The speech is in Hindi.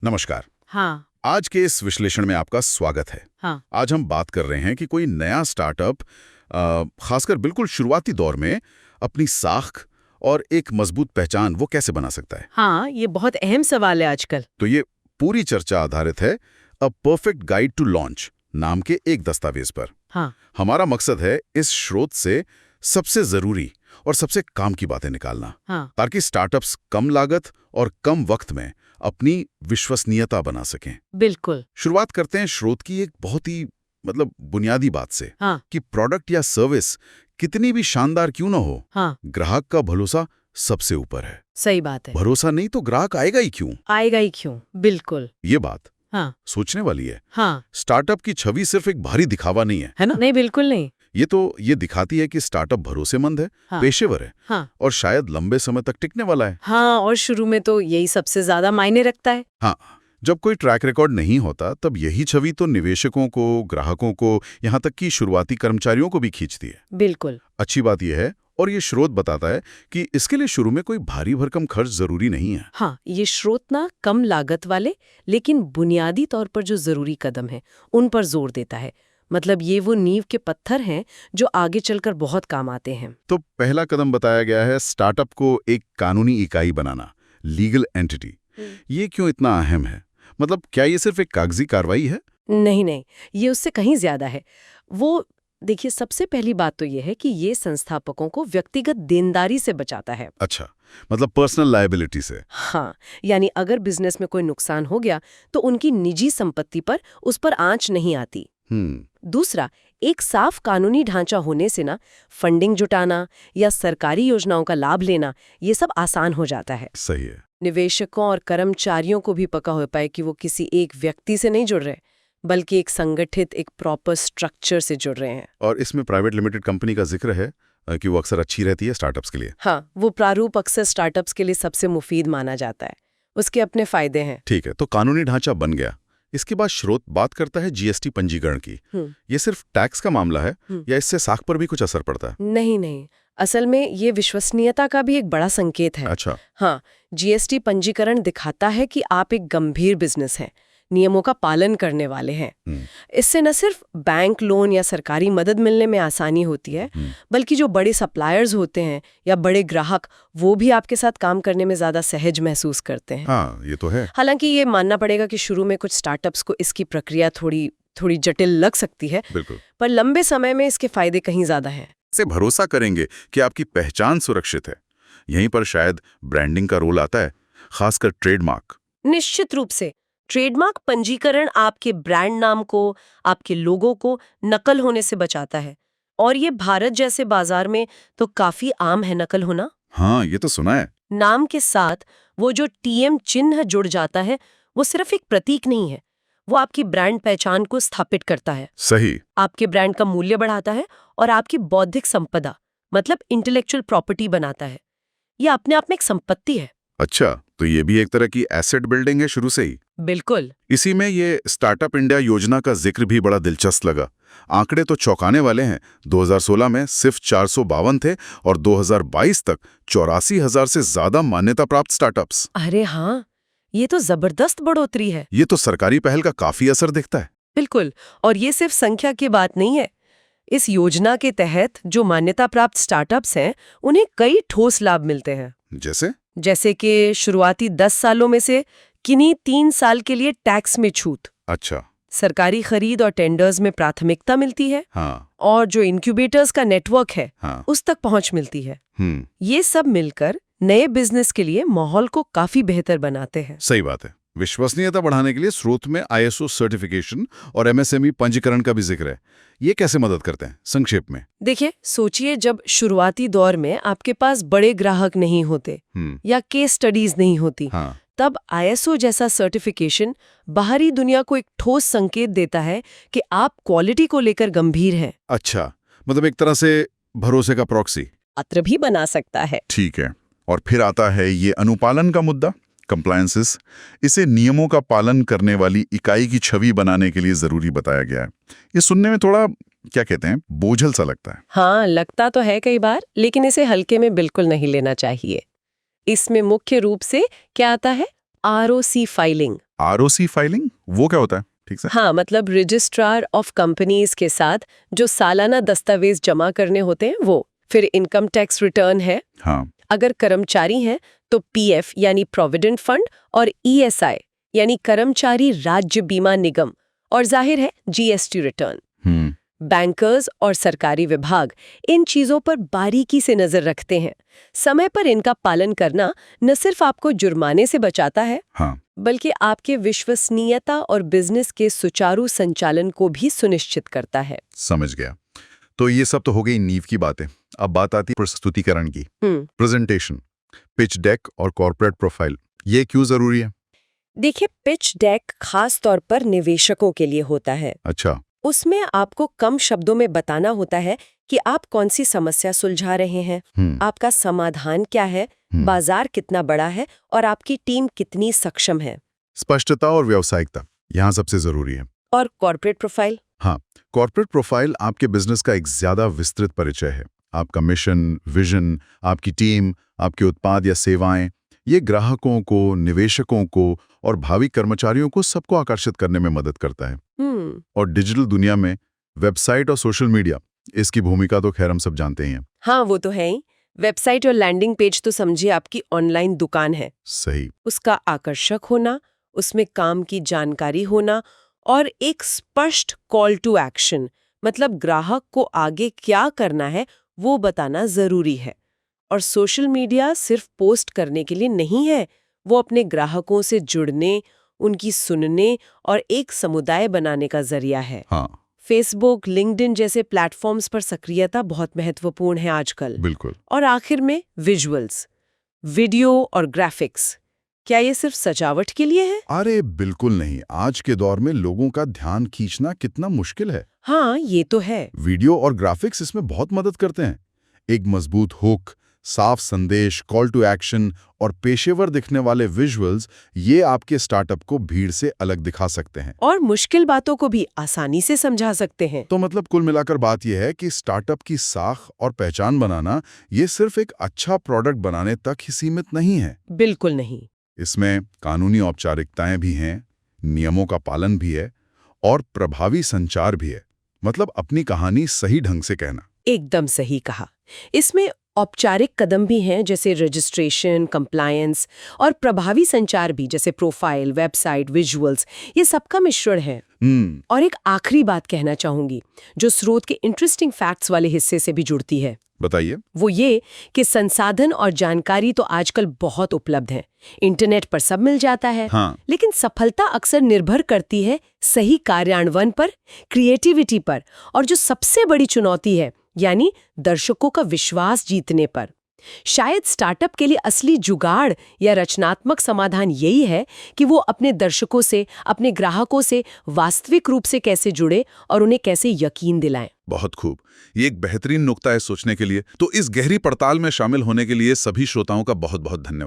नमस्कार। हाँ। आज के इस विश्लेषण में आपका स्वागत है। हाँ। आज हम बात कर रहे हैं कि कोई नया स्टार्टअप खासकर बिल्कुल शुरुआती दौर में अपनी साख और एक मजबूत पहचान वो कैसे बना सकता है। हाँ, ये बहुत अहम सवाल है आजकल। तो ये पूरी चर्चा आधारित है a perfect guide to launch नाम के एक दस्तावेज पर। हाँ। हमारा मकसद है इस स्रोत से सबसे जरूरी और सबसे काम की बातें निकालना, हाँ। ताकि स्टार्टअप्स कम लागत और कम वक्त में अपनी विश्वसनीयता बना सकें। बिल्कुल। शुरुआत करते हैं स्रोत की एक बहुत ही बुनियादी बात से। हाँ। कि प्रोडक्ट या सर्विस कितनी भी शानदार क्यों ना हो, हाँ। ग्राहक का भरोसा सबसे ऊपर है। सही बात है। भरोसा नहीं तो ग्राहक आएगा ही क्यों? आएगा ही क्यों? बिल्कुल। ये बात हाँ। सोचने वाली है। हाँ। स्टार्टअप की छवि सिर्फ एक भारी दिखावा नहीं है ना? नहीं, बिल्कुल नहीं। ये दिखाती है कि स्टार्टअप भरोसेमंद है, हाँ। पेशेवर है, हाँ। और शायद लंबे समय तक टिकने वाला है। हाँ, और शुरू में तो यही सबसे ज्यादा मायने रखता है। हाँ, जब कोई ट्रैक रिकॉर्ड नहीं होता तब यही छवि तो निवेशकों को, ग्राहकों को, यहाँ तक कि शुरुआती कर्मचारियों को भी खींचती है। बिल्कुल। अच्छी बात यह है, और ये स्रोत बताता है कि इसके लिए शुरू में कोई भारी भरकम खर्च जरूरी नहीं है। हाँ, ये स्रोत ना कम लागत वाले लेकिन बुनियादी तौर पर जो जरूरी कदम है उन पर जोर देता है। मतलब ये वो नींव के पत्थर हैं जो आगे चलकर बहुत काम आते हैं। तो पहला कदम बताया गया है स्टार्टअप को एक कानूनी इकाई बनाना, लीगल एंटिटी। ये क्यों इतना अहम है? मतलब क्या ये सिर्फ एक कागजी कार्रवाई है? नहीं, ये उससे कहीं ज्यादा है। वो देखिए, सबसे पहली बात तो ये है कि ये संस्थापकों को व्यक्तिगत देनदारी से बचाता है। अच्छा, मतलब पर्सनल लायबिलिटी से। हाँ, यानी अगर बिजनेस में कोई नुकसान हो गया तो उनकी निजी संपत्ति पर उस पर आंच नहीं आती। दूसरा, एक साफ कानूनी ढांचा होने से ना फंडिंग जुटाना या सरकारी योजनाओं का लाभ लेना ये सब आसान हो जाता है। सही है। निवेशकों और कर्मचारियों को भी पता हो पाए कि वो किसी एक व्यक्ति से नहीं जुड़ रहे, बल्कि एक संगठित, एक प्रॉपर स्ट्रक्चर से जुड़ रहे हैं। और इसमें प्राइवेट लिमिटेड कंपनी का जिक्र है कि वो अक्सर अच्छी रहती है स्टार्टअप्स के लिए। हाँ, वो प्रारूप अक्सर स्टार्टअप्स के लिए सबसे मुफीद माना जाता है। उसके अपने फायदे हैं। ठीक है, तो कानूनी ढांचा बन गया। इसके बाद स्रोत बात करता है जीएसटी पंजीकरण की। ये सिर्फ टैक्स का मामला है या इससे साख पर भी कुछ असर पड़ता है? नहीं, असल में ये विश्वसनीयता का भी एक बड़ा संकेत है। अच्छा। हाँ, जीएसटी पंजीकरण दिखाता है कि आप एक गंभीर बिजनेस हैं, नियमों का पालन करने वाले हैं। इससे न सिर्फ बैंक लोन या सरकारी मदद मिलने में आसानी होती है, बल्कि जो बड़े सप्लायर्स होते हैं या बड़े ग्राहक, वो भी आपके साथ काम करने में ज्यादा सहज महसूस करते हैं। हाँ, ये तो है। हालांकि ये मानना पड़ेगा कि शुरू में कुछ स्टार्टअप्स को इसकी प्रक्रिया थोड़ी जटिल लग सकती है। बिल्कुल। पर लंबे समय में इसके फायदे कहीं ज्यादा हैं। से भरोसा करेंगे कि आपकी पहचान सुरक्षित है। यहीं पर शायद ब्रांडिंग का रोल आता है, खासकर ट्रेडमार्क। निश्चित रूप से ट्रेडमार्क पंजीकरण आपके ब्रांड नाम को, आपके लोगो को नकल होने से बचाता है, और ये भारत जैसे बाजार में तो काफी आम है नकल होना। हाँ, ये तो सुना है। नाम के साथ वो जो टीएम चिन्ह जुड़ जाता है, वो सिर्फ एक प्रतीक नहीं है, वो आपकी ब्रांड पहचान को स्थापित करता है। सही। आपके ब्रांड का मूल्य बढ़ाता है और आपकी बौद्धिक संपदा, मतलब इंटेलेक्चुअल प्रॉपर्टी बनाता है। ये अपने आप में एक संपत्ति है। अच्छा, तो ये भी एक तरह की एसेट बिल्डिंग है शुरू से ही। बिल्कुल। इसी में ये स्टार्टअप इंडिया योजना का जिक्र भी बड़ा दिलचस्प लगा। आंकड़े तो चौंकाने वाले हैं। 2016 में सिर्फ 452 थे और 2022 तक 84,000 से ज्यादा मान्यता प्राप्त स्टार्टअप्स। अरे हाँ, ये तो जबरदस्त बढ़ोतरी है। ये तो सरकारी पहल का काफी असर दिखता है। बिल्कुल, और ये सिर्फ संख्या की बात नहीं है। इस योजना के तहत जो मान्यता प्राप्त स्टार्टअप्स हैं, उन्हें कई ठोस लाभ मिलते हैं। जैसे कि शुरुआती 10 सालों में से किन्हीं 3 साल के लिए टैक्स में छूट। अच्छा। सरकारी खरीद और टेंडर्स में प्राथमिकता मिलती है। हाँ। और जो इंक्यूबेटर्स का नेटवर्क है, हाँ। उस तक पहुंच मिलती है। ये सब मिलकर नए बिजनेस के लिए माहौल को काफी बेहतर बनाते हैं। सही बात है। विश्वसनीयता बढ़ाने के लिए स्रोत में आईएसओ सर्टिफिकेशन और एमएसएमई पंजीकरण का भी जिक्र है। ये कैसे मदद करते हैं, संक्षेप में? देखिए, सोचिए, जब शुरुआती दौर में आपके पास बड़े ग्राहक नहीं होते या केस स्टडीज नहीं होती, तब आईएसओ जैसा सर्टिफिकेशन बाहरी दुनिया को एक ठोस संकेत देता है कि आप क्वालिटी को लेकर गंभीर हैं। अच्छा, मतलब एक तरह से भरोसे का प्रॉक्सी पात्र भी बना सकता है। ठीक है। और फिर आता है ये अनुपालन का मुद्दा, कंप्लायंसेस। इसे नियमों का पालन करने वाली इकाई की छवि बनाने के लिए जरूरी बताया गया है। ये सुनने में थोड़ा, क्या कहते हैं, बोझल सा लगता है। हाँ, लगता तो है कई बार, लेकिन इसे हल्के में बिल्कुल नहीं लेना चाहिए। इसमें मुख्य रूप से क्या आता है? ROC filing. ROC फाइलिंग वो क्या होता है? ठीक से। हाँ, मतलब रजिस्ट्रार ऑफ कंपनीज के साथ जो सालाना दस्तावेज जमा करने होते हैं वो। फिर इनकम टैक्स रिटर्न है। हाँ। अगर कर्मचारी हैं तो PF यानी प्रोविडेंट फंड और ESI यानी कर्मचारी राज्य बीमा निगम, और जाहिर है GST रिटर्न। बैंकर्स और सरकारी विभाग इन चीजों पर बारीकी से नजर रखते हैं। समय पर इनका पालन करना न सिर्फ आपको जुर्माने से बचाता है, हाँ। बल्कि आपके विश्वसनीयता और बिजनेस के सुचारू संचालन को भी सुनिश्चित करता है। समझ गया। तो ये सब तो हो गई नींव की बातें। अब बात आती है प्रस्तुतिकरण की। प्रेजेंटेशन, पिच डेक और कॉर्पोरेट प्रोफाइल, ये क्यों जरूरी है? देखिए, पिच डेक खास तौर पर निवेशकों के लिए होता है। अच्छा। उसमें आपको कम शब्दों में बताना होता है कि आप कौन सी समस्या सुलझा रहे हैं, आपका समाधान क्या है, बाजार कितना बड़ा है और आपकी टीम कितनी सक्षम है। स्पष्टता और व्यावसायिकता यहाँ सबसे जरूरी है। और कॉर्पोरेट प्रोफाइल? हाँ, कॉर्पोरेट प्रोफाइल आपके बिजनेस का एक ज्यादा विस्तृत परिचय है। आपका मिशन, विजन, आपकी टीम, आपके उत्पाद या सेवाएं, ये ग्राहकों को, निवेशकों को और भावी कर्मचारियों को सबको आकर्षित करने में मदद करता है। और डिजिटल दुनिया में वेबसाइट और सोशल मीडिया, इसकी भूमिका तो खैर हम सब जानते ही हैं। हाँ, वो तो है ही। वेबसाइट और लैंडिंग पेज तो समझिए आपकी ऑनलाइन दुकान है। सही। उसका आकर्षक होना, उसमें काम की जानकारी होना और एक स्पष्ट कॉल टू एक्शन, मतलब ग्राहक को आगे क्या करना है वो बताना जरूरी है। और सोशल मीडिया सिर्फ पोस्ट करने के लिए नहीं है, वो अपने ग्राहकों से जुड़ने, उनकी सुनने और एक समुदाय बनाने का जरिया है। हाँ। फेसबुक, लिंक्डइन जैसे प्लेटफॉर्म्स पर सक्रियता बहुत महत्वपूर्ण है आजकल। बिल्कुल। और आखिर में विजुअल्स, वीडियो और ग्राफिक्स, क्या ये सिर्फ सजावट के लिए है? अरे बिल्कुल नहीं। आज के दौर में लोगों का ध्यान खींचना कितना मुश्किल है। हाँ, ये तो है। वीडियो और ग्राफिक्स इसमें बहुत मदद करते हैं। एक मजबूत हुक, साफ संदेश, कॉल टू एक्शन और पेशेवर दिखने वाले विजुअल्स, ये आपके स्टार्टअप को भीड़ से अलग दिखा सकते हैं और मुश्किल बातों को भी आसानी से समझा सकते हैं। तो मतलब कुल मिलाकर बात यह है कि स्टार्टअप की साख और पहचान बनाना ये सिर्फ एक अच्छा प्रोडक्ट बनाने तक ही सीमित नहीं है। बिल्कुल नहीं। इसमें कानूनी औपचारिकताएं भी हैं, नियमों का पालन भी है और प्रभावी संचार भी है। मतलब अपनी कहानी सही ढंग से कहना। एकदम सही कहा। इसमें औपचारिक कदम भी हैं, जैसे रजिस्ट्रेशन, कंप्लायंस, और प्रभावी संचार भी, जैसे प्रोफाइल, वेबसाइट, विजुअल्स, ये सबका मिश्रण है। और एक आखिरी बात कहना चाहूंगी, जो स्रोत के इंटरेस्टिंग फैक्ट्स वाले हिस्से से भी जुड़ती है। बताइए। वो ये कि संसाधन और जानकारी तो आजकल बहुत उपलब्ध है, इंटरनेट पर सब मिल जाता है। हाँ। लेकिन सफलता अक्सर निर्भर करती है सही कार्यान्वयन पर, क्रिएटिविटी पर, और जो सबसे बड़ी चुनौती है, यानी दर्शकों का विश्वास जीतने पर। शायद स्टार्टअप के लिए असली जुगाड़ या रचनात्मक समाधान यही है कि वो अपने दर्शकों से, अपने ग्राहकों से वास्तविक रूप से कैसे जुड़े और उन्हें कैसे यकीन दिलाएं। बहुत खूब। ये एक बेहतरीन नुक्ता है सोचने के लिए। तो इस गहरी पड़ताल में शामिल होने के लिए सभी श्रोताओं का बहुत बहुत धन्यवाद।